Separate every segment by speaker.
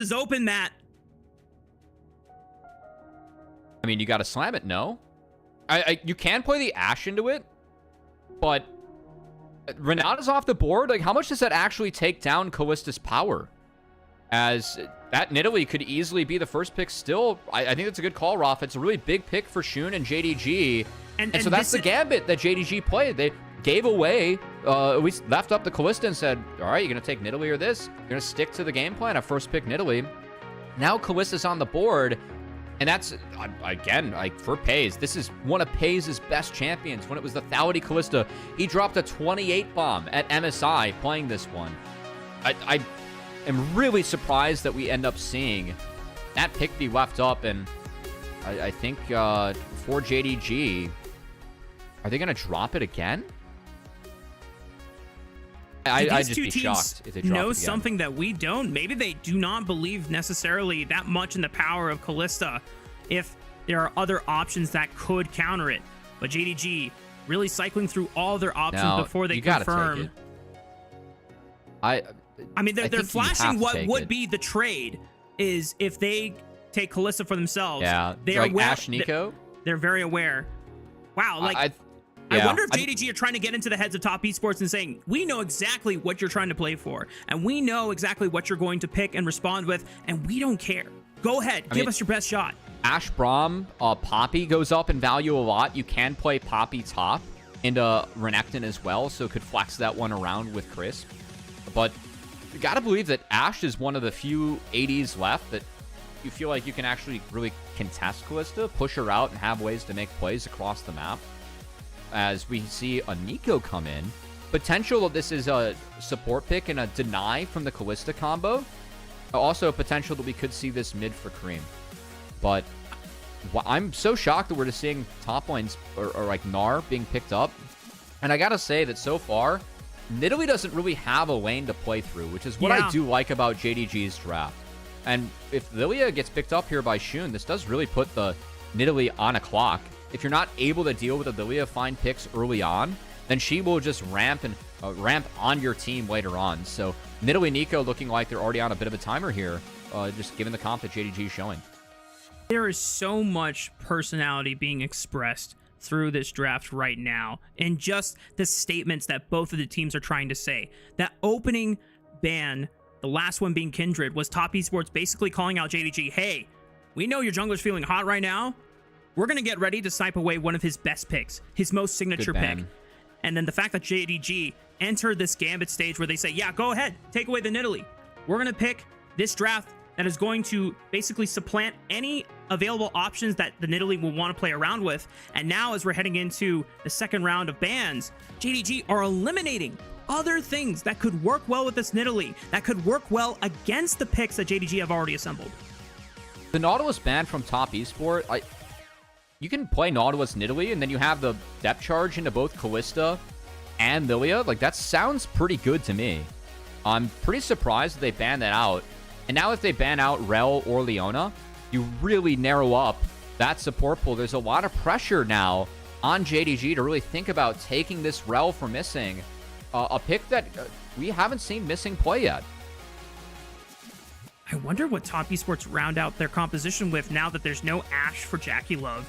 Speaker 1: is open, Matt.
Speaker 2: I mean, you got to slam it, no? You can play the Ashe into it, but Renata's off the board. Like, how much does that actually take down Kalista's power? As that Nidalee could easily be the first pick still. I think that's a good call, Raafaa. It's a really big pick for Shun and JDG. And so that's the gambit that JDG played. They gave away, at least left up the Kalista and said, all right, you're going to take Nidalee or this? You're going to stick to the game plan of first pick Nidalee. Now Kalista's on the board. And that's, again, like for Peyz, this is one of Peyz's best champions. When it was the Thality Kalista, he dropped a 28 bomb at MSI playing this one. I am really surprised that we end up seeing that pick be left up. And I think for JDG, are they going to drop it again? I'd just be shocked if they drop it again.
Speaker 1: Something that we don't. Maybe they do not believe necessarily that much in the power of Kalista if there are other options that could counter it. But JDG really cycling through all their options before they confirm.
Speaker 2: I
Speaker 1: mean, they're flashing what would be the trade is if they take Kalista for themselves.
Speaker 2: Yeah,
Speaker 1: they are
Speaker 2: like Ashe Nico.
Speaker 1: They're very aware. Wow, like I wonder if JDG are trying to get into the heads of top esports and saying, we know exactly what you're trying to play for, and we know exactly what you're going to pick and respond with, and we don't care. Go ahead, give us your best shot.
Speaker 2: Ashe Braum, Poppy goes up in value a lot. You can play Poppy top into Renekton as well, so could flex that one around with Crisp. But you gotta believe that Ashe is one of the few ADs left that you feel like you can actually really contest Kalista, push her out, and have ways to make plays across the map. As we see a Nico come in. Potential of this is a support pick and a deny from the Kalista combo. Also potential that we could see this mid for Creme. But I'm so shocked that we're just seeing top lanes or like Gnar being picked up. And I gotta say that so far, Nidalee doesn't really have a lane to play through, which is what I do like about JDG's draft. And if Lilia gets picked up here by Shun, this does really put the Nidalee on a clock. If you're not able to deal with a Lilia find picks early on, then she will just ramp on your team later on. So Nidalee Nico looking like they're already on a bit of a timer here, just given the comp that JDG is showing.
Speaker 1: There is so much personality being expressed through this draft right now, and just the statements that both of the teams are trying to say. That opening ban, the last one being Kindred, was top esports basically calling out JDG, hey, we know your jungler's feeling hot right now. We're going to get ready to snipe away one of his best picks, his most signature pick. And then the fact that JDG entered this gambit stage where they say, yeah, go ahead, take away the Nidalee. We're going to pick this draft that is going to basically supplant any available options that the Nidalee will want to play around with. And now as we're heading into the second round of bans, JDG are eliminating other things that could work well with this Nidalee, that could work well against the picks that JDG have already assembled.
Speaker 2: The Nautilus ban from top esport, you can play Nautilus Nidalee, and then you have the depth charge into both Kalista and Lilia. Like, that sounds pretty good to me. I'm pretty surprised that they banned that out. And now if they ban out Rel or Leona, you really narrow up that support pool. There's a lot of pressure now on JDG to really think about taking this Rel for missing. A pick that we haven't seen missing play yet.
Speaker 1: I wonder what top esports round out their composition with now that there's no Ashe for JackeyLove.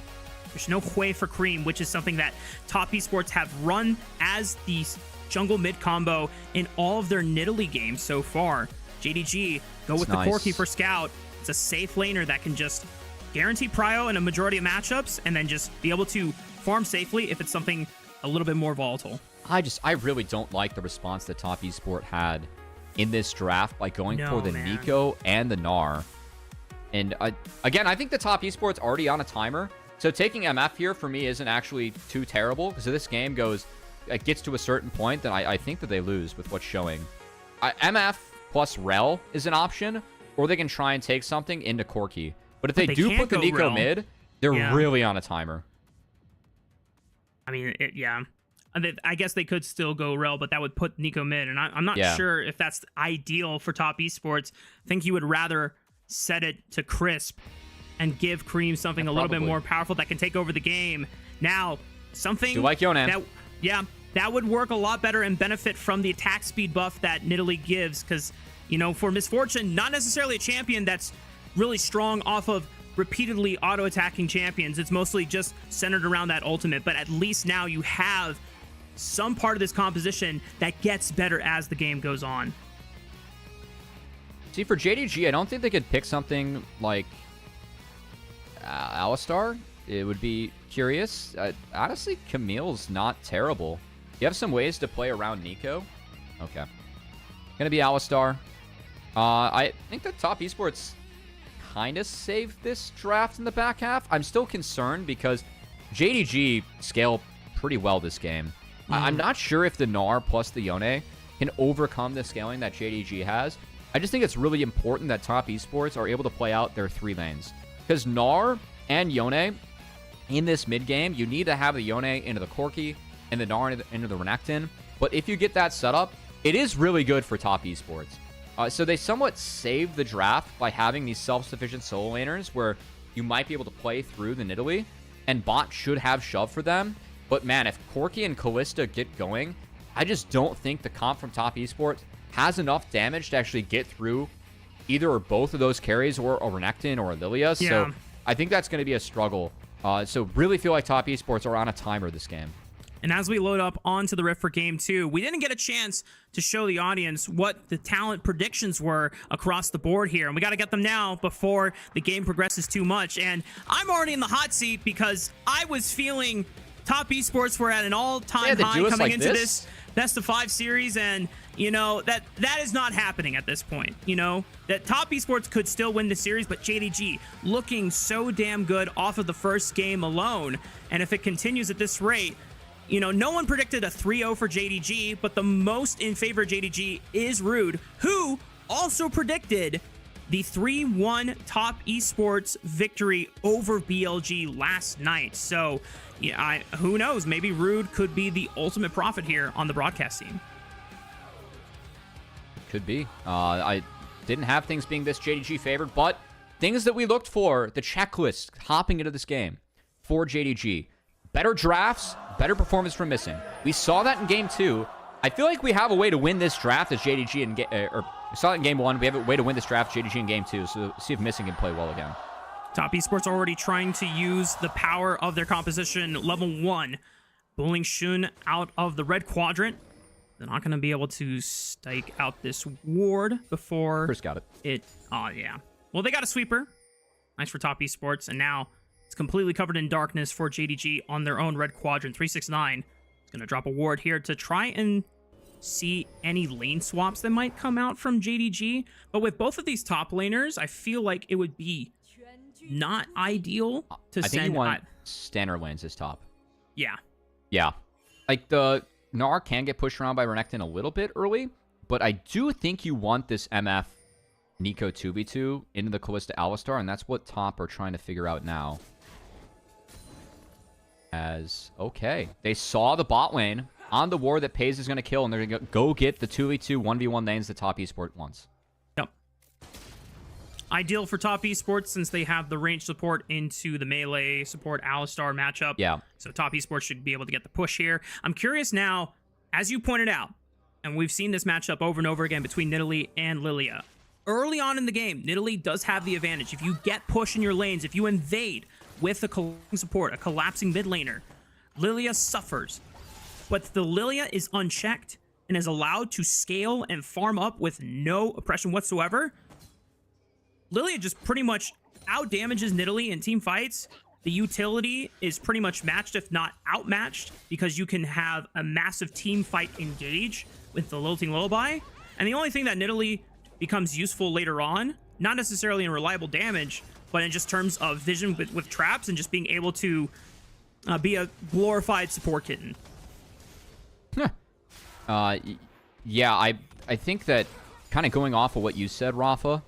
Speaker 1: There's no Hui for Creme, which is something that top esports have run as the jungle mid combo in all of their Nidalee games so far. JDG go with the Corki for Scout. It's a safe laner that can just guarantee prio in a majority of matchups and then just be able to farm safely if it's something a little bit more volatile.
Speaker 2: I really don't like the response that top esport had in this draft by going for the Nico and the Gnar. And again, I think the top esport's already on a timer. So taking MF here for me isn't actually too terrible, because if this game gets to a certain point, then I think that they lose with what's showing. MF plus Rel is an option, or they can try and take something into Corki. But if they do put the Nico mid, they're really on a timer.
Speaker 1: I mean, I guess they could still go Rel, but that would put Nico mid, and I'm not sure if that's ideal for top esports. I think you would rather set it to Crisp and give Creme something a little bit more powerful that can take over the game. Now, something
Speaker 2: like Yonan.
Speaker 1: That would work a lot better and benefit from the attack speed buff that Nidalee gives, because You know, for Misfortune, not necessarily a champion that's really strong off of repeatedly auto-attacking champions. It's mostly just centered around that ultimate, but at least now you have some part of this composition that gets better as the game goes on.
Speaker 2: See, for JDG, I don't think they could pick something like Alistar. It would be curious. Honestly, Camille's not terrible. You have some ways to play around Nico. Okay. Gonna be Alistar. I think that Top Esports kind of saved this draft in the back half. I'm still concerned because JDG scale pretty well this game. I'm not sure if the Gnar plus the Yone can overcome the scaling that JDG has. I just think it's really important that Top Esports are able to play out their 3 lanes. Because Gnar and Yone, in this mid game, you need to have the Yone into the Corki and the Gnar into the Renekton. But if you get that set up, it is really good for Top Esports. So they somewhat saved the draft by having these self-sufficient solo laners where you might be able to play through the Nidalee, and bot should have shove for them. But man, if Corki and Kalista get going, I just don't think the comp from Top Esports has enough damage to actually get through either or both of those carries, or a Renekton or a Lilia.
Speaker 1: Yeah.
Speaker 2: So I think that's going to be a struggle. So really feel like Top Esports are on a timer this game.
Speaker 1: And as we load up onto the Rift for Game 2, we didn't get a chance to show the audience what the talent predictions were across the board here. And we got to get them now before the game progresses too much. And I'm already in the hot seat because I was feeling Top Esports were at an all-time high coming into this best of 5 series. And, you know, that is not happening at this point. You know, that Top Esports could still win the series, but JDG looking so damn good off of the first game alone. And if it continues at this rate, you know, no one predicted a 3-0 for JDG, but the most in favor of JDG is Rude, who also predicted the 3-1 Top Esports victory over BLG last night. So, yeah, who knows? Maybe Rude could be the ultimate prophet here on the broadcast team.
Speaker 2: Could be. I didn't have things being this JDG favored, but things that we looked for, the checklist hopping into this game for JDG. Better drafts, better performance from Missing. We saw that in Game 2. I feel like we have a way to win this draft as JDG in or we saw it in Game 1. We have a way to win this draft JDG in Game 2. So see if Missing can play well again.
Speaker 1: Top Esports already trying to use the power of their composition. Level 1, bullying Shun out of the red quadrant. They're not going to be able to stake out this ward before
Speaker 2: Chris got it.
Speaker 1: Oh, yeah. Well, they got a sweeper. Nice for Top Esports. And now it's completely covered in darkness for JDG on their own red quadrant. 369 is going to drop a ward here to try and see any lane swaps that might come out from JDG. But with both of these top laners, I feel like it would be not ideal to
Speaker 2: I
Speaker 1: send...
Speaker 2: think you want standard lanes as top.
Speaker 1: Yeah.
Speaker 2: Yeah. Like, the Gnar can get pushed around by Renekton a little bit early, but I do think you want this MF Nico 2v2 into the Kalista Alistar, and that's what top are trying to figure out now. Okay, they saw the bot lane on the ward that Peyz is going to kill, and they're going to go get the 2v2 1v1 lanes that Top Esports wants.
Speaker 1: Yep. Ideal for Top Esports since they have the range support into the melee support Alistar matchup.
Speaker 2: Yeah.
Speaker 1: So Top Esports should be able to get the push here. I'm curious now, as you pointed out, and we've seen this matchup over and over again between Nidalee and Lilia. Early on in the game, Nidalee does have the advantage. If you get push in your lanes, if you invade with a collapsing support, a collapsing mid laner, Lilia suffers. But the Lilia is unchecked and is allowed to scale and farm up with no oppression whatsoever. Lilia just pretty much out-damages Nidalee in team fights. The utility is pretty much matched, if not outmatched, because you can have a massive team fight engage with the Lilting Lullaby. And the only thing that Nidalee becomes useful later on, not necessarily in reliable damage, but in just terms of vision with traps and just being able to be a glorified support kitten.
Speaker 2: Yeah, I think that kind of going off of what you said, Raafaa,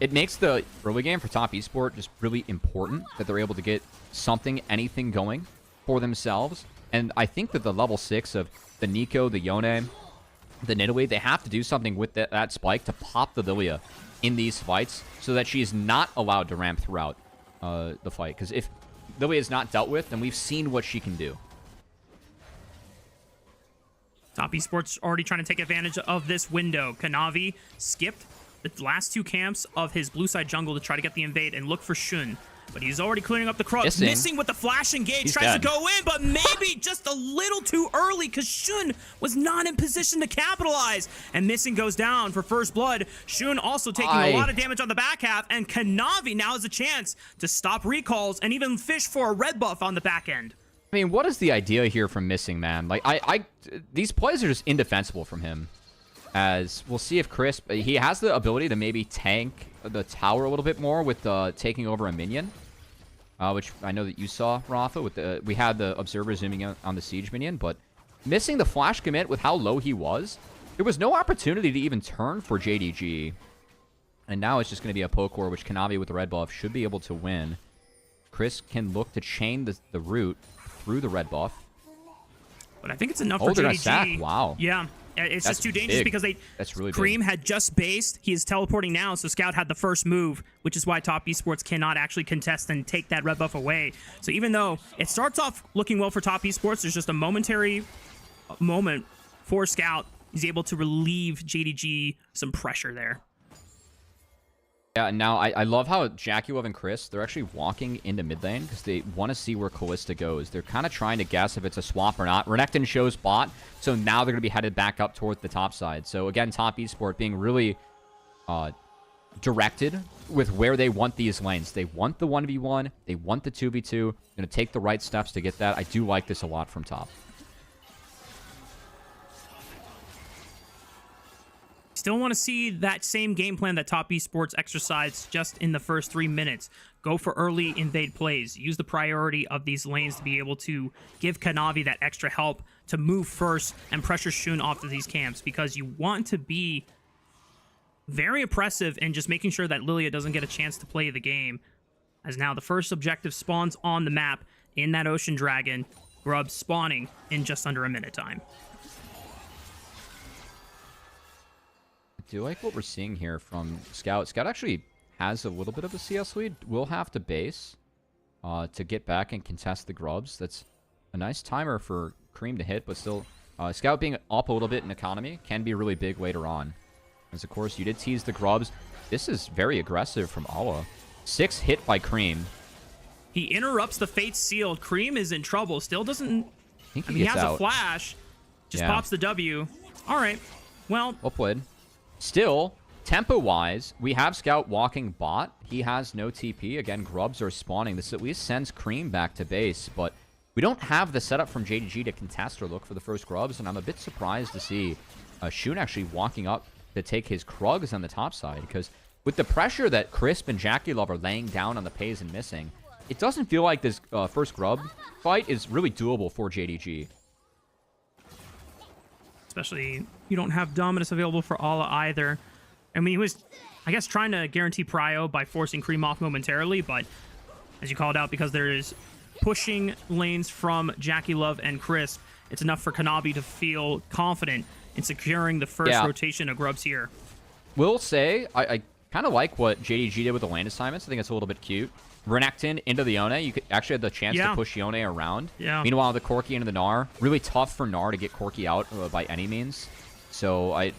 Speaker 2: it makes the early game for Top Esports just really important that they're able to get something, anything going for themselves. And I think that the level 6 of the Nico, the Yone, the Nidalee, they have to do something with that spike to pop the Lilia in these fights so that she is not allowed to ramp throughout the fight. Because if Lilia is not dealt with, then we've seen what she can do.
Speaker 1: Top Esports already trying to take advantage of this window. Kanavi skipped the last 2 camps of his blue side jungle to try to get the invade and look for Shun. But he's already clearing up the Crux. Missing with the flash engage.
Speaker 2: He's
Speaker 1: tries
Speaker 2: dead.
Speaker 1: to go in, but maybe just a little too early because Shun was not in position to capitalize. And Missing goes down for first blood. Shun also taking a lot of damage on the back half. And Kanavi now has a chance to stop recalls and even fish for a red buff on the back end.
Speaker 2: I mean, what is the idea here from Missing, man? Like, these plays are just indefensible from him. As we'll see if Chris, he has the ability to maybe tank the tower a little bit more with taking over a minion, which I know that you saw, Raafaa. With we had the observer zooming in on the siege minion, but missing the flash commit with how low he was, there was no opportunity to even turn for JDG, and now it's just going to be a poke war, which Kanavi with the red buff should be able to win. Chris can look to chain the route through the red buff,
Speaker 1: but I think it's enough for JDG.
Speaker 2: Sack. Wow.
Speaker 1: Yeah. It's just too dangerous because
Speaker 2: that's really
Speaker 1: Creme
Speaker 2: big.
Speaker 1: had just based. He is teleporting now, so Scout had the first move, which is why Top Esports cannot actually contest and take that red buff away. So even though it starts off looking well for Top Esports, there's just a momentary moment for Scout. He's able to relieve JDG some pressure there.
Speaker 2: Yeah, and now I love how JackeyLove and Chris, they're actually walking into mid lane because they want to see where Kalista goes. They're kind of trying to guess if it's a swap or not. Renekton shows bot, so now they're going to be headed back up towards the top side. So again, Top Esports being really directed with where they want these lanes. They want the 1v1. They want the 2v2. Going to take the right steps to get that. I do like this a lot from Top.
Speaker 1: Still want to see that same game plan that Top Esports exercised just in the first 3 minutes. Go for early invade plays. Use the priority of these lanes to be able to give Kanavi that extra help to move first and pressure Shun off to these camps, because you want to be very oppressive in just making sure that Lilia doesn't get a chance to play the game. As now the first objective spawns on the map in that Ocean Dragon. Grub spawning in just under a minute time.
Speaker 2: I do like what we're seeing here from Scout. Scout actually has a little bit of a CS lead. We'll have to base to get back and contest the grubs. That's a nice timer for Creme to hit, but still, Scout being up a little bit in economy can be really big later on. As of course, you did tease the grubs. This is very aggressive from Ala. 6 hit by Creme.
Speaker 1: He interrupts the Fate Sealed. Creme is in trouble. Still doesn't...
Speaker 2: I mean,
Speaker 1: he has a flash. Just pops the W. All right. Well
Speaker 2: played. Still, tempo-wise, we have Scout walking bot. He has no TP. Again, grubs are spawning. This at least sends Creme back to base, but we don't have the setup from JDG to contest or look for the first grubs, and I'm a bit surprised to see Shun actually walking up to take his Krugs on the top side, because with the pressure that Crisp and JackeyLove are laying down on the Peyz and Missing, it doesn't feel like this first grub fight is really doable for JDG.
Speaker 1: Especially, you don't have Dominus available for Ala either. I mean, he was, I guess, trying to guarantee prio by forcing Creme off momentarily, but as you called out, because there is pushing lanes from JackeyLove and Crisp, it's enough for Kanavi to feel confident in securing the first rotation of grubs here.
Speaker 2: Will say, I kind of like what JDG did with the lane assignments. I think it's a little bit cute. Renekton into the Yone. You could actually have the chance to push Yone around. Meanwhile, the Corki into the Gnar. Really tough for Gnar to get Corki out by any means. So I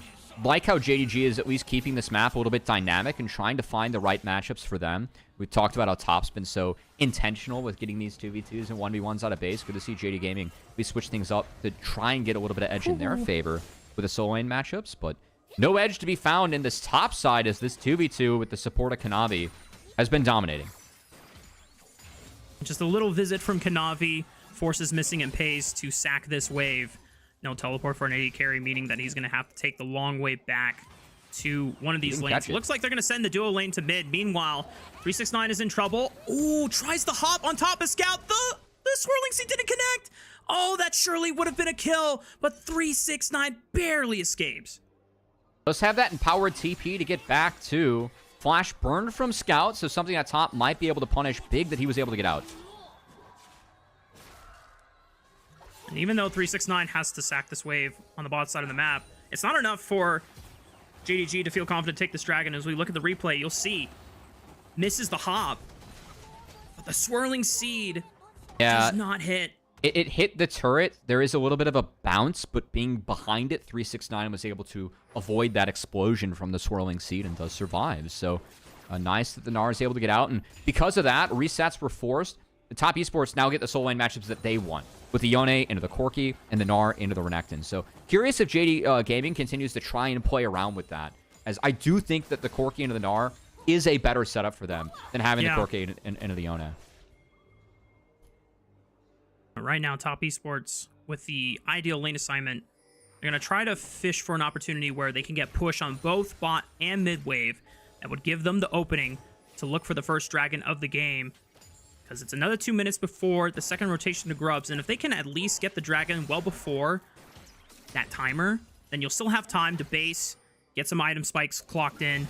Speaker 2: like how JDG is at least keeping this map a little bit dynamic and trying to find the right matchups for them. We've talked about how Top's been so intentional with getting these 2v2s and 1v1s out of base. Good to see JD Gaming. We switch things up to try and get a little bit of edge in their favor with the solo lane matchups. But no edge to be found in this top side as this 2v2 with the support of Kanavi has been dominating.
Speaker 1: Just a little visit from Kanavi forces Missing and Peyz to sack this wave. No teleport for an AD carry, meaning that he's going to have to take the long way back to one of these lanes. Looks like they're going to send the duo lane to mid. Meanwhile, 369 is in trouble. Ooh, tries to hop on top of Scout. The Swirling Sea didn't connect. Oh, that surely would have been a kill, but 369 barely escapes.
Speaker 2: Let's have that empowered TP to get back to Flash burned from Scout, so something that Top might be able to punish big that he was able to get out.
Speaker 1: And even though 369 has to sack this wave on the bot side of the map, it's not enough for JDG to feel confident to take this dragon. As we look at the replay, you'll see misses the hop, but the Swirling Seed does not hit.
Speaker 2: It hit the turret. There is a little bit of a bounce, but being behind it, 369 was able to avoid that explosion from the swirling seed and does survive. So nice that the Gnar is able to get out. And because of that, resets were forced. The top esports now get the solo lane matchups that they want, with the Yone into the Corki and the Gnar into the Renekton. So curious if JD Gaming continues to try and play around with that, as I do think that the Corki into the Gnar is a better setup for them than having the Corki into the Yone.
Speaker 1: Right now, top esports, with the ideal lane assignment, they're going to try to fish for an opportunity where they can get push on both bot and mid wave. That would give them the opening to look for the first dragon of the game, because it's another 2 minutes before the second rotation to Grubs. And if they can at least get the dragon well before that timer, then you'll still have time to base, get some item spikes clocked in,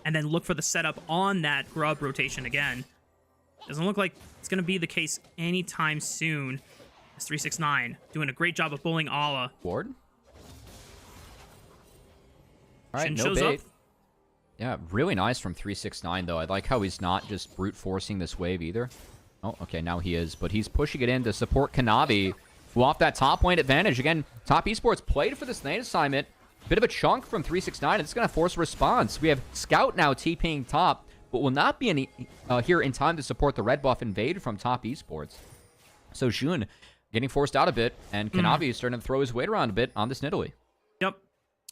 Speaker 1: and then look for the setup on that Grub rotation again. Doesn't look like it's going to be the case anytime soon. It's 369 doing a great job of bullying Ala.
Speaker 2: Ward? All right, no
Speaker 1: shows
Speaker 2: bait.
Speaker 1: Up.
Speaker 2: Yeah, really nice from 369, though. I like how he's not just brute forcing this wave either. Oh, okay, now he is. But he's pushing it in to support Kanavi, who off that top lane advantage. Again, top esports played for this lane assignment. Bit of a chunk from 369. It's going to force a response. We have Scout now TPing top, but will not be any here in time to support the red buff invade from top esports. So Jun getting forced out a bit, and Kanavi is starting to throw his weight around a bit on this Nidalee.
Speaker 1: Yep.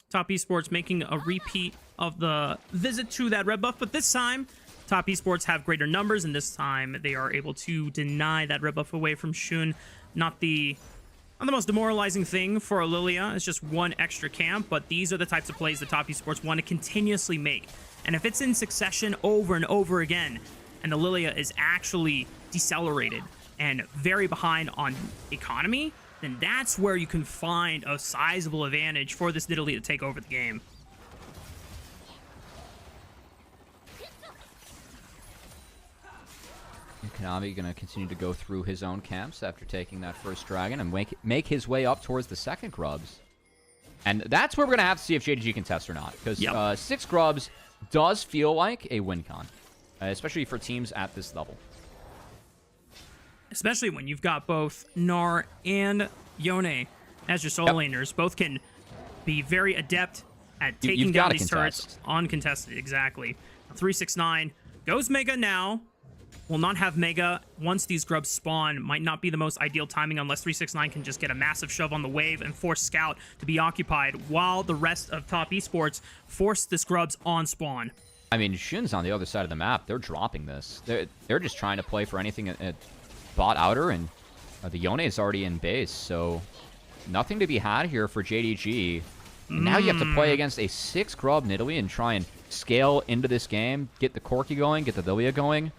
Speaker 1: Top esports making a repeat of the visit to that red buff, but this time top esports have greater numbers, and this time they are able to deny that red buff away from Shun. Not the most demoralizing thing for Lilia. It's just one extra camp, but these are the types of plays that top esports want to continuously make. And if it's in succession over and over again, and the Lilia is actually decelerated and very behind on economy, then that's where you can find a sizable advantage for this Nidalee to take over the game.
Speaker 2: Kanavi going to continue to go through his own camps after taking that first dragon and make his way up towards the second Grubs. And that's where we're going to have to see if JDG can test or not, because 6 Grubs does feel like a win con, especially for teams at this level.
Speaker 1: Especially when you've got both Gnar and Yone as your solo laners. Both can be very adept at taking down these turrets uncontested. Exactly. 369 goes Mega now. Will not have Mega once these Grubs spawn. Might not be the most ideal timing unless 369 can just get a massive shove on the wave and force Scout to be occupied while the rest of top esports force this Grubs on spawn.
Speaker 2: I mean, Shun's on the other side of the map. They're dropping this. They're just trying to play for anything at bot outer, and the Yone is already in base, so nothing to be had here for JDG. And now you have to play against a 6 Grub Nidalee and try and scale into this game, get the Corki going, get the Lilia going.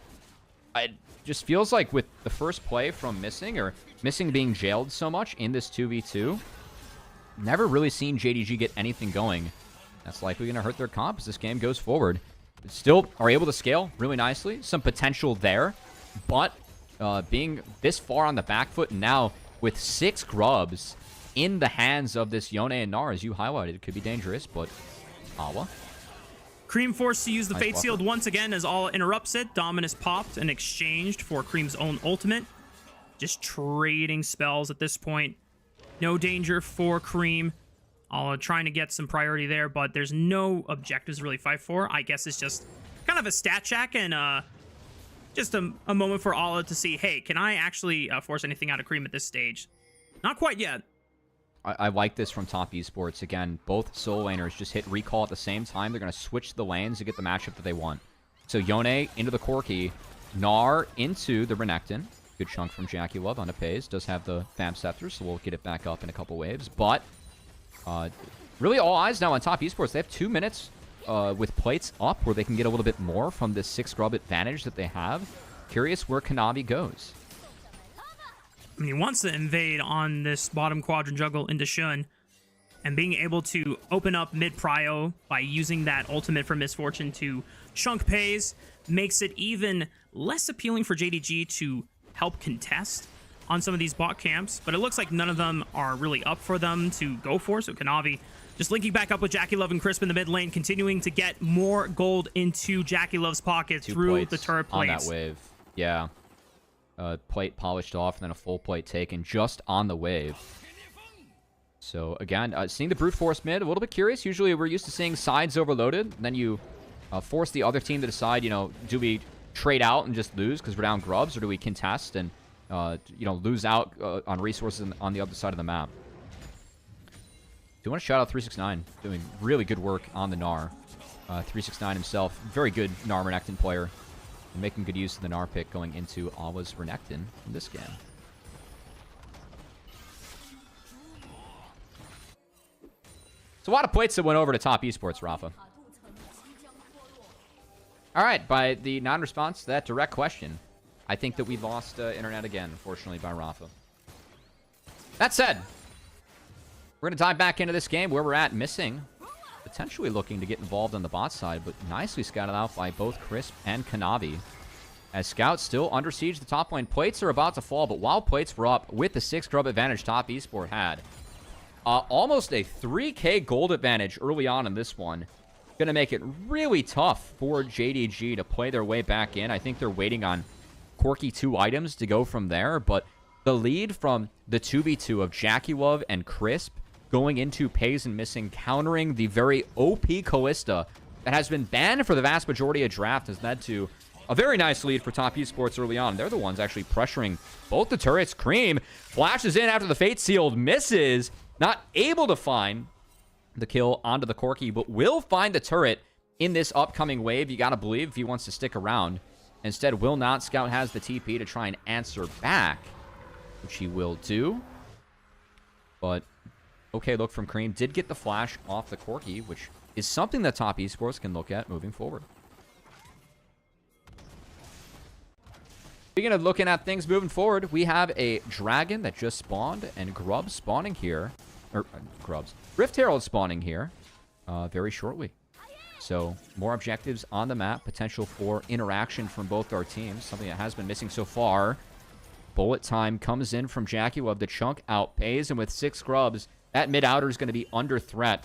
Speaker 2: It just feels like with the first play from Missing being jailed so much in this 2v2, never really seen JDG get anything going. That's likely going to hurt their comp as this game goes forward. But still are able to scale really nicely. Some potential there, but being this far on the back foot now with 6 Grubs in the hands of this Yone and Gnar, as you highlighted, it could be dangerous, but Awa.
Speaker 1: Creme forced to use the Fate Sealed once again as Ala interrupts it. Dominus popped and exchanged for Creme's own ultimate. Just trading spells at this point. No danger for Creme. Ala trying to get some priority there, but there's no objectives to really fight for. I guess it's just kind of a stat check and just a moment for Ala to see, hey, can I actually force anything out of Creme at this stage? Not quite yet.
Speaker 2: I like this from top esports. Again, both solo laners just hit recall at the same time. They're going to switch the lanes to get the matchup that they want. So Yone into the Corki, Gnar into the Renekton. Good chunk from JackeyLove on a Peyz. Does have the Fam Scepter, so we'll get it back up in a couple waves. But really all eyes now on top esports. They have 2 minutes with plates up where they can get a little bit more from this 6 Grub advantage that they have. Curious where Kanavi goes.
Speaker 1: I mean, he wants to invade on this bottom quadrant jungle into Shun, and being able to open up mid-prio by using that ultimate for Misfortune to chunk Peyz makes it even less appealing for JDG to help contest on some of these bot camps, but it looks like none of them are really up for them to go for, so Kanavi just linking back up with JackeyLove and Crisp in the mid lane, continuing to get more gold into JackeyLove's pocket through the turret plates.
Speaker 2: On that wave, yeah. plate polished off, and then a full plate taken just on the wave. So, again, seeing the brute force mid, a little bit curious. Usually we're used to seeing sides overloaded. Then you force the other team to decide, you know, do we trade out and just lose because we're down grubs, or do we contest and, you know, lose out on resources on the other side of the map? Do want to shout out 369, doing really good work on the Gnar. 369 himself, very good Gnar Renekton player, and making good use of the Gnar pick going into Awa's Renekton in this game. So a lot of plates that went over to top esports, Raafaa. All right, by the non-response to that direct question, I think that we lost internet again, unfortunately, by Raafaa. That said, we're going to dive back into this game where we're at, missing, potentially looking to get involved on the bot side, but nicely scouted out by both Crisp and Kanavi. As Scout still under siege, the top lane. Plates are about to fall, but while plates were up with the 6 grub advantage top esport had, almost a 3k gold advantage early on in this one. Going to make it really tough for JDG to play their way back in. I think they're waiting on quirky 2 items to go from there, but the lead from the 2v2 of JackeyLove and Crisp going into Peyz and missing, countering the very OP Callista that has been banned for the vast majority of draft, has led to a very nice lead for top esports early on. They're the ones actually pressuring both the turrets. Creme flashes in after the Fate Sealed, misses, not able to find the kill onto the Corki, but will find the turret in this upcoming wave. You gotta believe if he wants to stick around. Instead, will not. Scout has the TP to try and answer back, which he will do. But okay look from Creme. Did get the flash off the Corki, which is something that top esports can look at moving forward. Speaking of looking at things moving forward, we have a dragon that just spawned and grubs spawning here. Or grubs. Rift Herald spawning here very shortly. So more objectives on the map. Potential for interaction from both our teams. Something that has been missing so far. Bullet time comes in from JackeyLove to chunk out Peyz. And with 6 grubs, that mid outer is going to be under threat.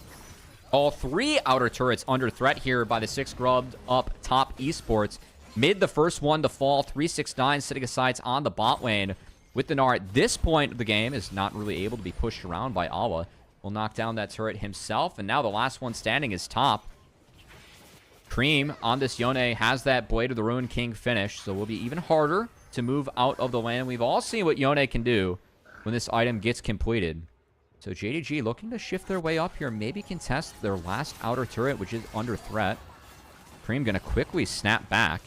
Speaker 2: All 3 outer turrets under threat here by the 6 grubbed up top esports. Mid, the first one to fall. 369 sitting aside on the bot lane. With the Gnar at this point of the game is not really able to be pushed around by Awa. Will knock down that turret himself. And now the last one standing is top. Creme on this Yone has that Blade of the Ruined King finish. So it will be even harder to move out of the lane. We've all seen what Yone can do when this item gets completed. So JDG looking to shift their way up here. Maybe contest their last outer turret, which is under threat. Creme going to quickly snap back.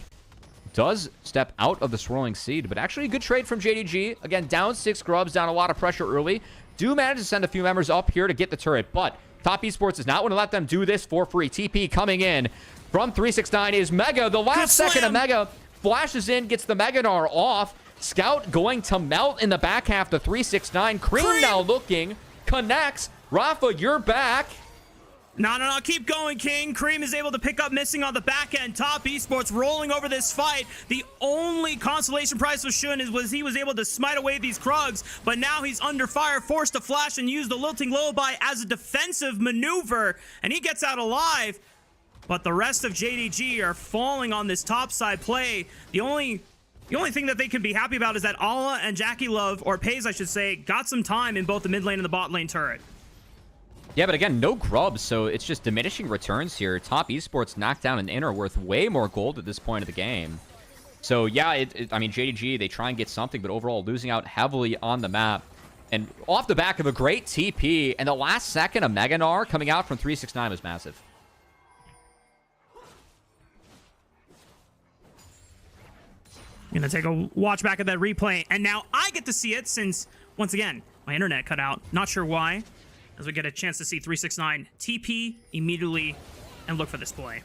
Speaker 2: Does step out of the Swirling Seed, but actually a good trade from JDG. Again, down 6 grubs, down a lot of pressure early. Do manage to send a few members up here to get the turret, but top esports is not going to let them do this for free. TP coming in from 369 is Mega. The last second of Mega flashes in, gets the Mega Gnar off. Scout going to melt in the back half to 369. Creme now looking, connects. Raafaa, you're back.
Speaker 1: No, keep going, King. Creme is able to pick up missing on the back end. Top esports rolling over this fight. The only consolation prize for Shun was he was able to smite away these Krugs, but now he's under fire, forced to flash and use the Lilting Lullaby as a defensive maneuver, and he gets out alive. But the rest of JDG are falling on this top side play. The only thing that they can be happy about is that Ala and JackeyLove, or Peyz I should say, got some time in both the mid lane and the bot lane turret.
Speaker 2: Yeah, but again, no grubs, so it's just diminishing returns here. Top esports knocked down an inner worth way more gold at this point of the game. So yeah, I mean, JDG, they try and get something, but overall losing out heavily on the map. And off the back of a great TP, and the last second of Mega Gnar coming out from 369 was massive.
Speaker 1: I'm gonna take a watch back at that replay, and now I get to see it since, once again, my internet cut out. Not sure why. As we get a chance to see 369 TP immediately and look for this play.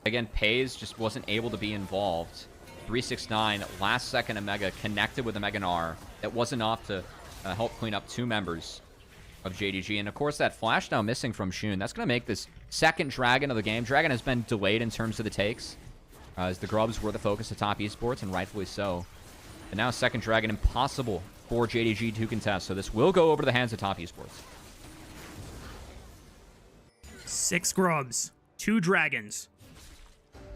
Speaker 2: Again, Peyz just wasn't able to be involved. 369, last second of Mega, connected with a Mega Gnar. That wasn't enough to help clean up 2 members of JDG. And of course, that flash now missing from Shun. That's going to make this second Dragon of the game. Dragon has been delayed in terms of the takes, as the grubs were the focus of top esports, and rightfully so. And now second Dragon impossible for JDG to contest. So this will go over to the hands of top esports.
Speaker 1: 6 grubs, 2 dragons.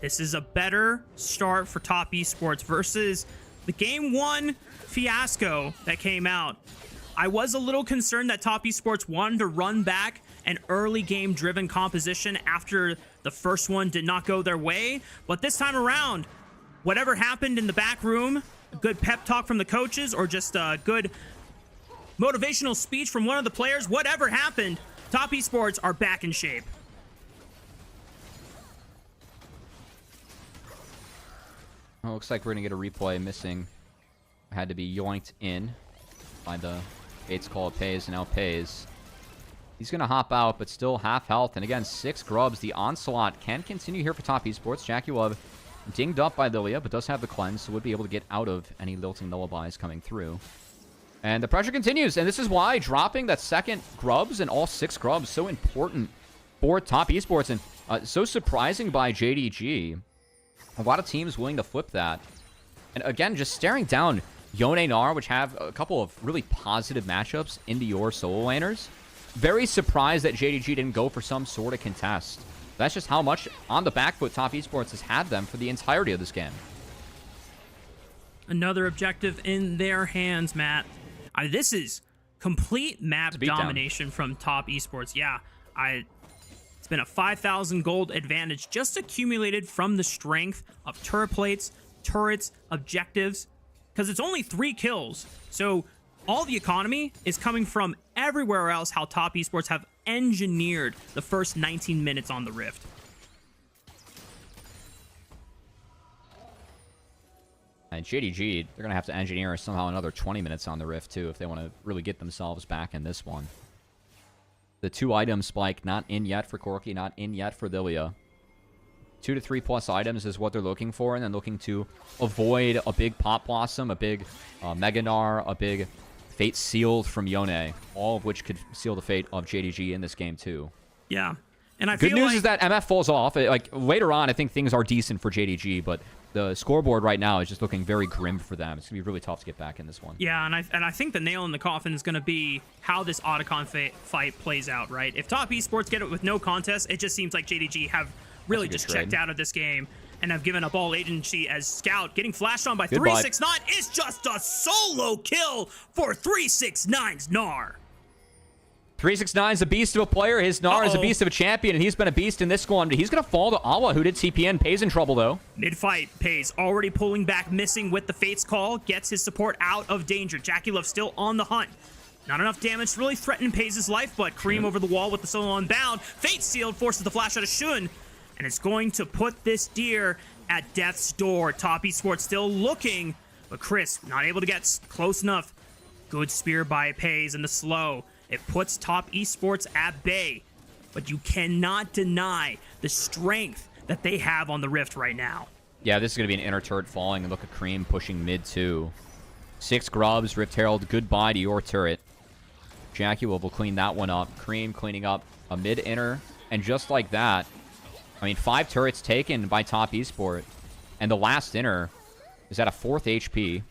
Speaker 1: This is a better start for top esports versus the game 1 fiasco that came out, I was a little concerned that Top Esports wanted to run back an early game driven composition after the first one did not go their way. But this time around, whatever happened in the back room, a good pep talk from the coaches or just a good motivational speech from one of the players, whatever happened, Top Esports are back in shape.
Speaker 2: Well, looks like we're going to get a replay. Missing had to be yoinked in by the Bates call of Peyz, and now Peyz. He's going to hop out, but still half health. And again, 6 grubs. The onslaught can continue here for Top Esports. JackeyLove dinged up by Lilia, but does have the cleanse, so would be able to get out of any lilting lullabies coming through. And the pressure continues, and this is why dropping that second grubs and all 6 grubs so important for Top Esports, and so surprising by JDG. A lot of teams willing to flip that. And again, just staring down Yone Gnar, which have a couple of really positive matchups into your solo laners. Very surprised that JDG didn't go for some sort of contest. That's just how much on the back foot Top Esports has had them for the entirety of this game.
Speaker 1: Another objective in their hands, Matt. This is complete map domination from Top Esports. Yeah, it's been a 5,000 gold advantage just accumulated from the strength of turret plates, turrets, objectives, because it's only 3 kills. So all the economy is coming from everywhere else how Top Esports have engineered the first 19 minutes on the Rift.
Speaker 2: And JDG, they're going to have to engineer somehow another 20 minutes on the Rift, too, if they want to really get themselves back in this one. The 2-item spike not in yet for Corki, not in yet for Lilia. 2 to 3 plus items is what they're looking for, and then looking to avoid a big Pop Blossom, a big Mega Gnar, a big Fate Sealed from Yone, all of which could seal the fate of JDG in this game, too.
Speaker 1: Yeah. And
Speaker 2: Good news is that MF falls off. Like, later on, I think things are decent for JDG, but the scoreboard right now is just looking very grim for them. It's going to be really tough to get back in this one.
Speaker 1: Yeah, and I think the nail in the coffin is going to be how this Otacon fight plays out, right? If Top Esports get it with no contest, it just seems like JDG have really just checked out of this game and have given up all agency, as Scout getting flashed on by 369 is just a solo kill for 369's Gnar.
Speaker 2: 369 is a beast of a player. His Gnar is a beast of a champion, and he's been a beast in this one. He's going to fall to Awa, who did TPN. Peyz in trouble, though.
Speaker 1: Mid-fight, Peyz already pulling back, missing with the Fate's Call, gets his support out of danger. JackeyLove still on the hunt. Not enough damage to really threaten Peyz's life, but Creme over the wall with the solo unbound. Fate Sealed forces the flash out of Shun, and it's going to put this deer at death's door. Top Esports still looking, but Chris not able to get close enough. Good spear by Peyz in the slow. It puts Top Esports at bay, but you cannot deny the strength that they have on the Rift right now.
Speaker 2: Yeah, this is going to be an inner turret falling, and look at Creme pushing mid too. 6 grubs, Rift Herald, goodbye to your turret. JackeyLove will clean that one up. Creme cleaning up a mid inner, and just like that, I mean, 5 turrets taken by Top Esport, and the last inner is at a 4th HP.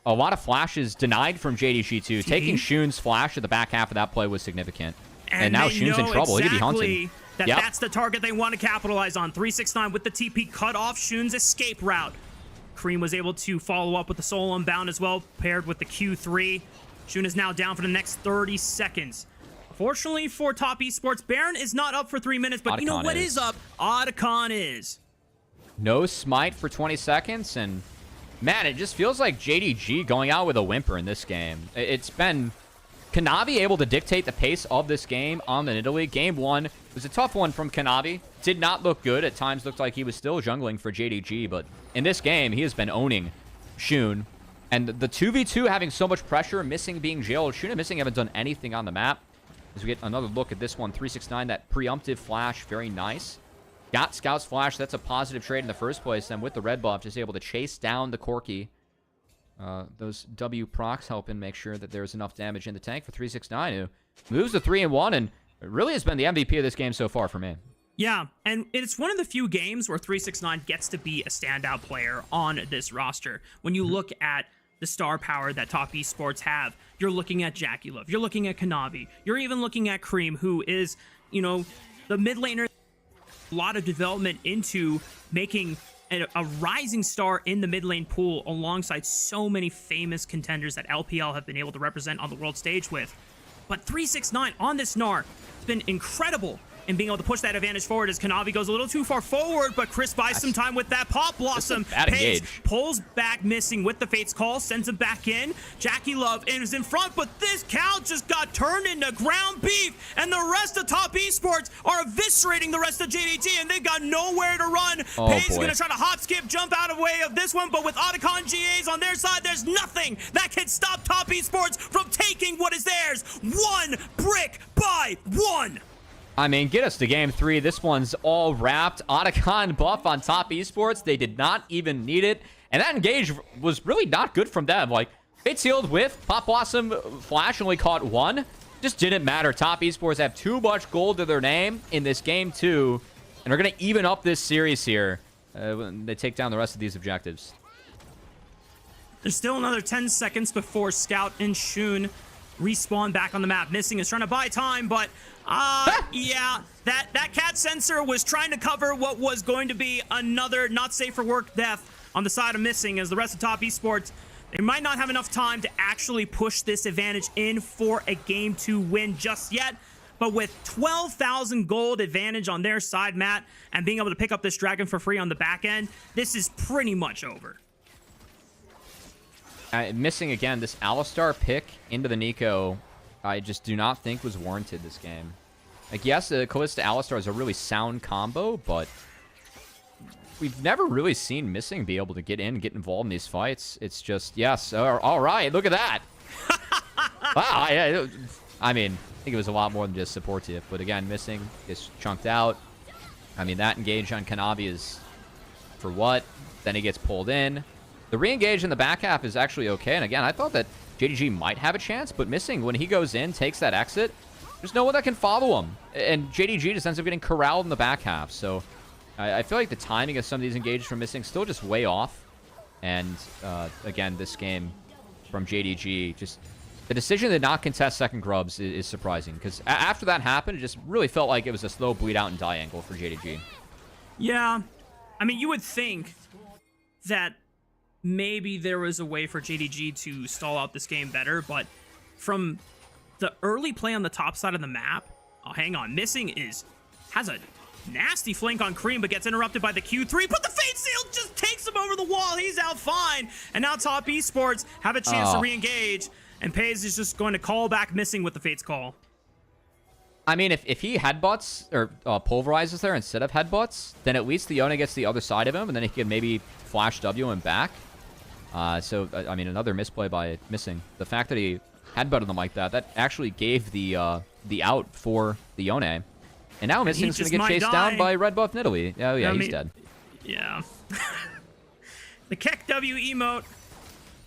Speaker 2: A lot of flashes denied from JDG G2. Taking Shun's flash at the back half of that play was significant. And now Shun's in trouble. He could be hunting.
Speaker 1: That's the target they want to capitalize on. 369 with the TP cut off Shun's escape route. Creme was able to follow up with the Soul Unbound as well, paired with the Q3. Shun is now down for the next 30 seconds. Fortunately for Top Esports, Baron is not up for 3 minutes, but you know what is up? Otacon is.
Speaker 2: No smite for 20 seconds, and man, it just feels like JDG going out with a whimper in this game. It's been Kanavi able to dictate the pace of this game on the Nidalee. Game 1 was a tough one from Kanavi. Did not look good. At times looked like he was still jungling for JDG, but in this game, he has been owning Shun. And the 2v2 having so much pressure, missing being jailed. Shun and missing haven't done anything on the map. As we get another look at this one, 369, that preemptive flash, very nice. Got Scout's flash. That's a positive trade in the first place. And with the red buff, just able to chase down the Corki. Those W procs helping make sure that there's enough damage in the tank for 369, who moves to 3-1 and really has been the MVP of this game so far for me.
Speaker 1: Yeah, and it's one of the few games where 369 gets to be a standout player on this roster. When you look at the star power that Top Esports have, you're looking at JackeyLove, you're looking at Kanavi, you're even looking at Creme, who is, you know, the mid laner. A lot of development into making a rising star in the mid lane pool alongside so many famous contenders that LPL have been able to represent on the world stage with. But 369 on this Gnar has been incredible in being able to push that advantage forward as Kanavi goes a little too far forward, but Chris buys some time with that Pop Blossom. Peyz pulls back Missing with the Fate's Call, sends him back in. JackeyLove is in front, but this cow just got turned into ground beef, and the rest of Top Esports are eviscerating the rest of JDG, and they've got nowhere to run. Peyz is going to try to hop, skip, jump out of the way of this one, but with Otacon GAs on their side, there's nothing that can stop Top Esports from taking what is theirs. One brick by one.
Speaker 2: I mean, get us to game 3. This one's all wrapped. Otacon buff on Top Esports. They did not even need it. And that engage was really not good from them. Like, Fate's Healed with Pop Blossom Flash only caught 1. Just didn't matter. Top Esports have too much gold to their name in this game 2. And are going to even up this series here when they take down the rest of these objectives.
Speaker 1: There's still another 10 seconds before Scout and Shun respawn back on the map. Missing is trying to buy time, but yeah, that cat sensor was trying to cover what was going to be another not safe for work death on the side of Missing, as the rest of Top Esports, they might not have enough time to actually push this advantage in for a game 2 win just yet. But with 12,000 gold advantage on their side, Matt, and being able to pick up this dragon for free on the back end, this is pretty much over.
Speaker 2: Missing again, this Alistar pick into the Nico, I just do not think was warranted this game. Like, yes, the Kalista Alistar is a really sound combo, but we've never really seen Missing be able to get involved in these fights. It's just, yes, all right, look at that. Wow, I mean, I think it was a lot more than just supportive, but again, Missing is chunked out. I mean, that engage on Kanavi is for what? Then he gets pulled in. The re-engage in the back half is actually okay, and again, I thought that JDG might have a chance, but Missing, when he goes in, takes that exit, there's no one that can follow him. And JDG just ends up getting corralled in the back half. So I feel like the timing of some of these engages from Missing still just way off. And again, this game from JDG, just the decision to not contest second grubs is surprising. Because after that happened, it just really felt like it was a slow bleed out and die angle for JDG.
Speaker 1: Yeah. I mean, you would think that maybe there was a way for JDG to stall out this game better, but from the early play on the top side of the map, oh, hang on, Missing has a nasty flank on Creme, but gets interrupted by the Q3, but the Fate Seal just takes him over the wall. He's out fine, and now Top Esports have a chance to re-engage, and Peyz is just going to call back Missing with the Fate's Call.
Speaker 2: I mean, if he headbutts or pulverizes there instead of headbutts, then at least the Yone gets the other side of him, and then he can maybe flash W him back. So, I mean, another misplay by Missing. The fact that he headbutted them like that actually gave the out for the Yone. And now Missing's going to get chased down by Red Buff Nidalee. Oh, yeah, he's dead.
Speaker 1: Yeah. The Keck W emote,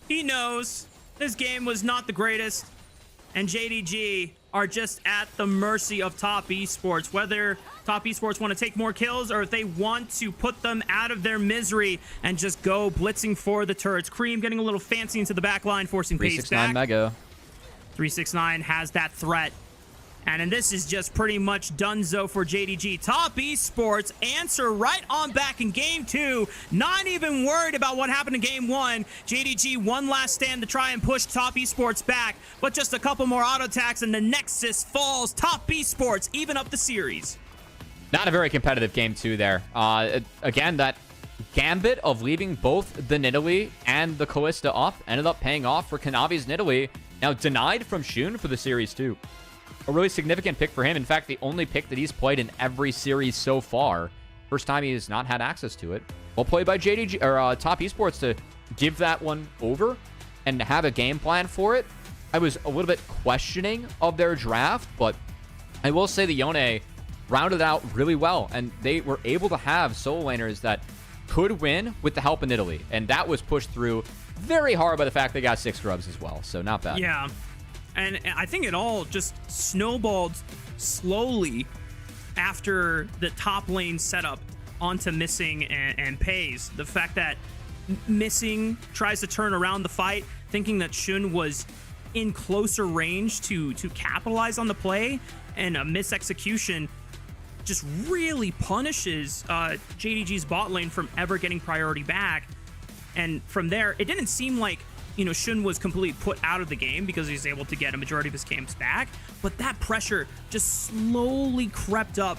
Speaker 1: he knows this game was not the greatest, and JDG are just at the mercy of Top Esports. Whether Top Esports want to take more kills or if they want to put them out of their misery and just go blitzing for the turrets. Creme getting a little fancy into the back line, forcing Peyz back.
Speaker 2: 369 Mega.
Speaker 1: 369 has that threat. And this is just pretty much donezo for JDG. Top Esports answer right on back in game 2. Not even worried about what happened in game 1. JDG one last stand to try and push Top Esports back, but just a couple more auto attacks and the Nexus falls. Top Esports even up the series.
Speaker 2: Not a very competitive game 2 there. Again, that gambit of leaving both the Nidalee and the Kalista up ended up paying off for Kanavi's Nidalee. Now denied from Shun for the series 2. A really significant pick for him. In fact, the only pick that he's played in every series so far. First time he has not had access to it. Well played by JDG or Top Esports to give that one over and have a game plan for it. I was a little bit questioning of their draft, but I will say the Yone rounded out really well, and they were able to have solo laners that could win with the help of Nidalee, and that was pushed through very hard by the fact they got 6 grubs as well, so not bad.
Speaker 1: Yeah. And I think it all just snowballed slowly after the top lane setup onto Missing and Peyz. The fact that Missing tries to turn around the fight, thinking that Shun was in closer range to capitalize on the play, and a misexecution just really punishes JDG's bot lane from ever getting priority back. And from there, it didn't seem like, you know, Shun was completely put out of the game because he was able to get a majority of his camps back. But that pressure just slowly crept up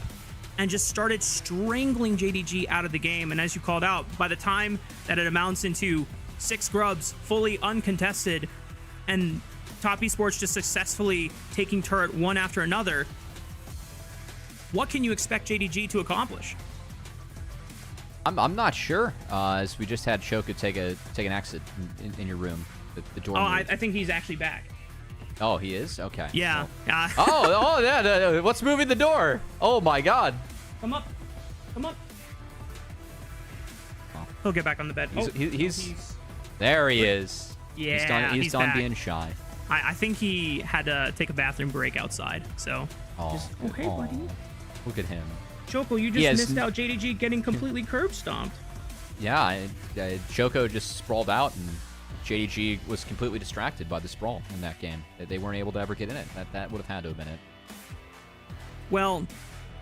Speaker 1: and just started strangling JDG out of the game. And as you called out, by the time that it amounts into 6 grubs, fully uncontested, and Top Esports just successfully taking turret one after another, what can you expect JDG to accomplish?
Speaker 2: I'm not sure. As we just had Choco take an exit in your room. The door.
Speaker 1: Oh, I think he's actually back.
Speaker 2: Oh, he is? Okay.
Speaker 1: Yeah.
Speaker 2: Well. oh, yeah. What's moving the door? Oh my God.
Speaker 1: Come up. Come up. Oh. He'll get back on the bed.
Speaker 2: He's there. He is.
Speaker 1: Yeah.
Speaker 2: He's done being shy.
Speaker 1: I think he had to take a bathroom break outside. So. Okay, buddy.
Speaker 2: Look at him.
Speaker 1: Choco, you just missed out JDG getting completely curb stomped.
Speaker 2: Yeah, Choco just sprawled out, and JDG was completely distracted by the sprawl in that game. They weren't able to ever get in it. That would have had to have been it.
Speaker 1: Well,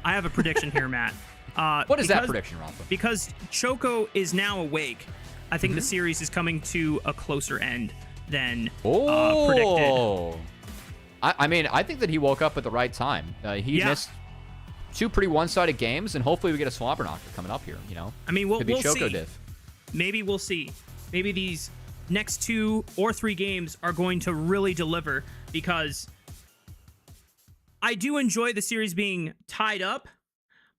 Speaker 1: I have a prediction here, Matt.
Speaker 2: What is that prediction, Raafaa?
Speaker 1: Because Choco is now awake, I think the series is coming to a closer end than predicted.
Speaker 2: I mean, I think that he woke up at the right time. He missed 2 pretty one-sided games, and hopefully we get a slobber knocker coming up here, you know?
Speaker 1: I mean, we'll
Speaker 2: Choco
Speaker 1: see.
Speaker 2: Diff.
Speaker 1: Maybe we'll see. Maybe these next 2 or 3 games are going to really deliver, because I do enjoy the series being tied up,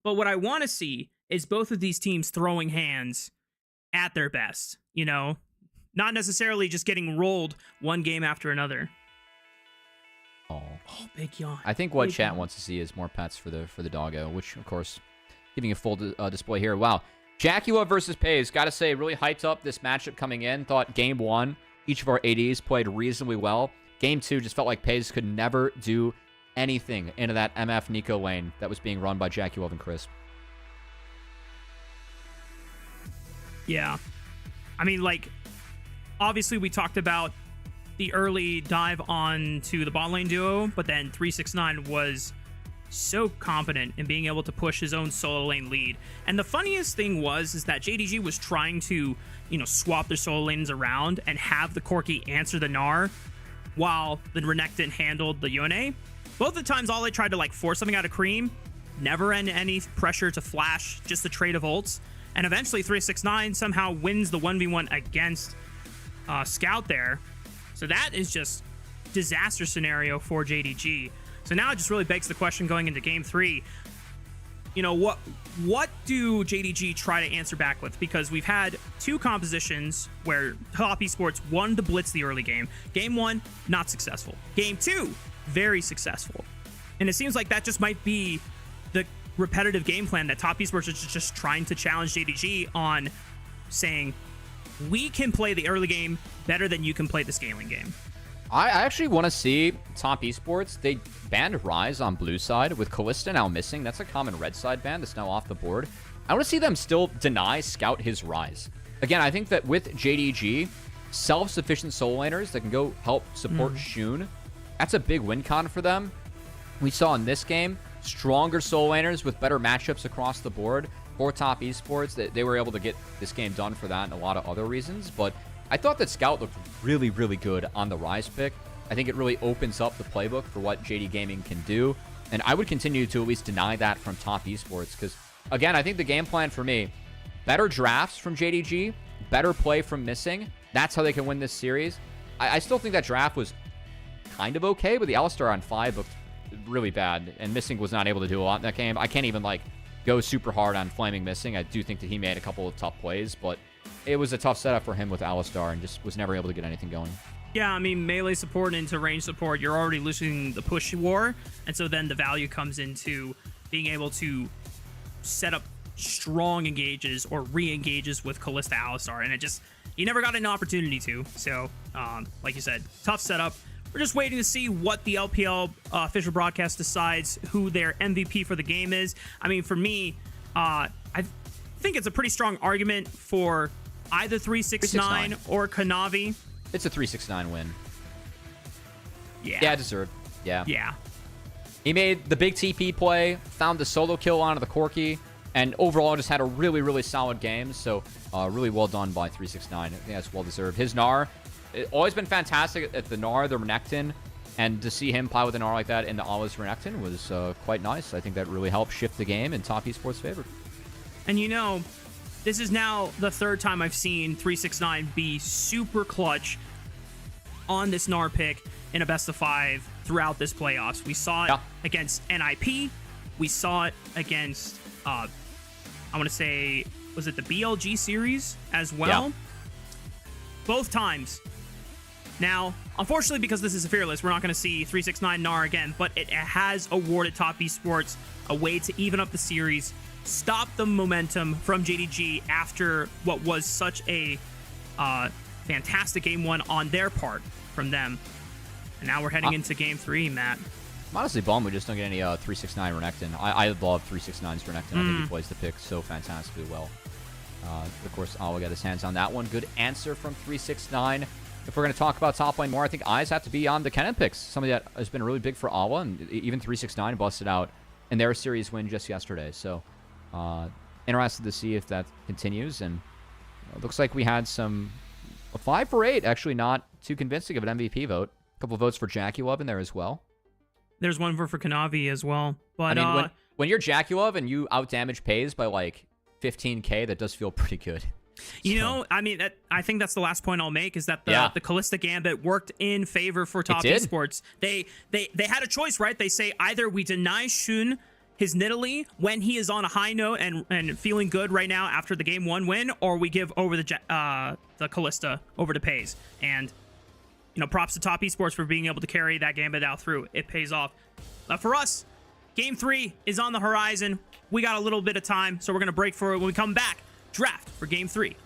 Speaker 1: but what I want to see is both of these teams throwing hands at their best, you know? Not necessarily just getting rolled one game after another.
Speaker 2: Oh,
Speaker 1: big yawn.
Speaker 2: I think what chat wants to see is more pets for the doggo, which, of course, giving a full display here. Wow. JackeyLove versus Peyz. Got to say, really hyped up this matchup coming in. Thought game 1, each of our ADs played reasonably well. Game 2 just felt like Peyz could never do anything into that MF Nico lane that was being run by JackeyLove and Chris.
Speaker 1: Yeah. I mean, like, obviously we talked about the early dive onto the bot lane duo, but then 369 was so competent in being able to push his own solo lane lead. And the funniest thing is that JDG was trying to, you know, swap their solo lanes around and have the Corki answer the Gnar while the Renekton handled the Yone. Both the times, all they tried to, like, force something out of Creme, never any pressure to flash, just the trade of ults. And eventually 369 somehow wins the 1v1 against Scout there. So that is just disaster scenario for JDG. So now it just really begs the question going into game 3. You know, what do JDG try to answer back with? Because we've had 2 compositions where Top Esports won to blitz the early game. Game 1, not successful. Game 2, very successful. And it seems like that just might be the repetitive game plan that Top Esports is just trying to challenge JDG on, saying, we can play the early game better than you can play the scaling game.
Speaker 2: I actually want to see Top Esports. They banned Rise on blue side with Kalista now missing. That's a common red side ban that's now off the board. I want to see them still deny Scout his Rise. Again, I think that with JDG, self-sufficient solo laners that can go help support Shun, that's a big win con for them. We saw in this game, stronger solo laners with better matchups across the board. For Top Esports, they were able to get this game done for that and a lot of other reasons. But I thought that Scout looked really, really good on the Rise pick. I think it really opens up the playbook for what JD Gaming can do. And I would continue to at least deny that from Top Esports. Because, again, I think the game plan for me, better drafts from JDG, better play from Missing. That's how they can win this series. I still think that draft was kind of okay, but the Alistar on 5 looked really bad. And Missing was not able to do a lot in that game. I can't even, like, go super hard on Flaming Missing. I do think that he made a couple of tough plays, but it was a tough setup for him with Alistar and just was never able to get anything going.
Speaker 1: Yeah, I mean, melee support into range support, you're already losing the push war, and so then the value comes into being able to set up strong engages or re-engages with Kalista Alistar, and it just, he never got an opportunity to. So, like you said, tough setup. We're just waiting to see what the LPL official broadcast decides who their MVP for the game is. I mean, for me, I think it's a pretty strong argument for either 369 or Kanavi.
Speaker 2: It's a 369 win.
Speaker 1: Yeah.
Speaker 2: Yeah, deserved. Yeah.
Speaker 1: Yeah.
Speaker 2: He made the big TP play, found the solo kill onto the Corki, and overall just had a really, really solid game. So really well done by 369. I think that's well deserved. His Gnar, always been fantastic at the Gnar, the Renekton, and to see him play with a Gnar like that in the Allah's Renekton was quite nice. I think that really helped shift the game in top esports favor.
Speaker 1: And you know, this is now the third time I've seen 369 be super clutch on this Gnar pick in a best of 5 throughout this playoffs. We saw it against NIP. We saw it against, I want to say, was it the BLG series as well?
Speaker 2: Yeah.
Speaker 1: Both times. Now, unfortunately, because this is a Fearless, we're not going to see 369 Gnar again, but it has awarded Top Esports a way to even up the series, stop the momentum from JDG after what was such a fantastic game 1 on their part from them. And now we're heading into game 3, Matt.
Speaker 2: I'm honestly bummed we just don't get any 369 Renekton. I love 369's Renekton. I think he plays the pick so fantastically well. Of course, Awa got his hands on that one. Good answer from 369. If we're going to talk about top lane more, I think eyes have to be on the Kennen picks. Something that has been really big for Awa, and even 369 busted out in their series win just yesterday. So, interested to see if that continues. And it looks like we had a 5 for 8, actually not too convincing of an MVP vote. A couple of votes for JackeyLove in there as well.
Speaker 1: There's one for Kanavi as well. But
Speaker 2: I mean, when you're JackeyLove and you outdamage Peyz by like 15k, that does feel pretty good.
Speaker 1: You know, I mean, I think that's the last point I'll make is that the Callista Gambit worked in favor for Top Esports. They had a choice, right? They say either we deny Shun his Nidalee when he is on a high note and feeling good right now after the game 1 win, or we give over the Callista over to Peyz. And you know, props to Top Esports for being able to carry that Gambit out through. It pays off. For us, game 3 is on the horizon. We got a little bit of time, so we're going to break for it. When we come back, draft for game 3.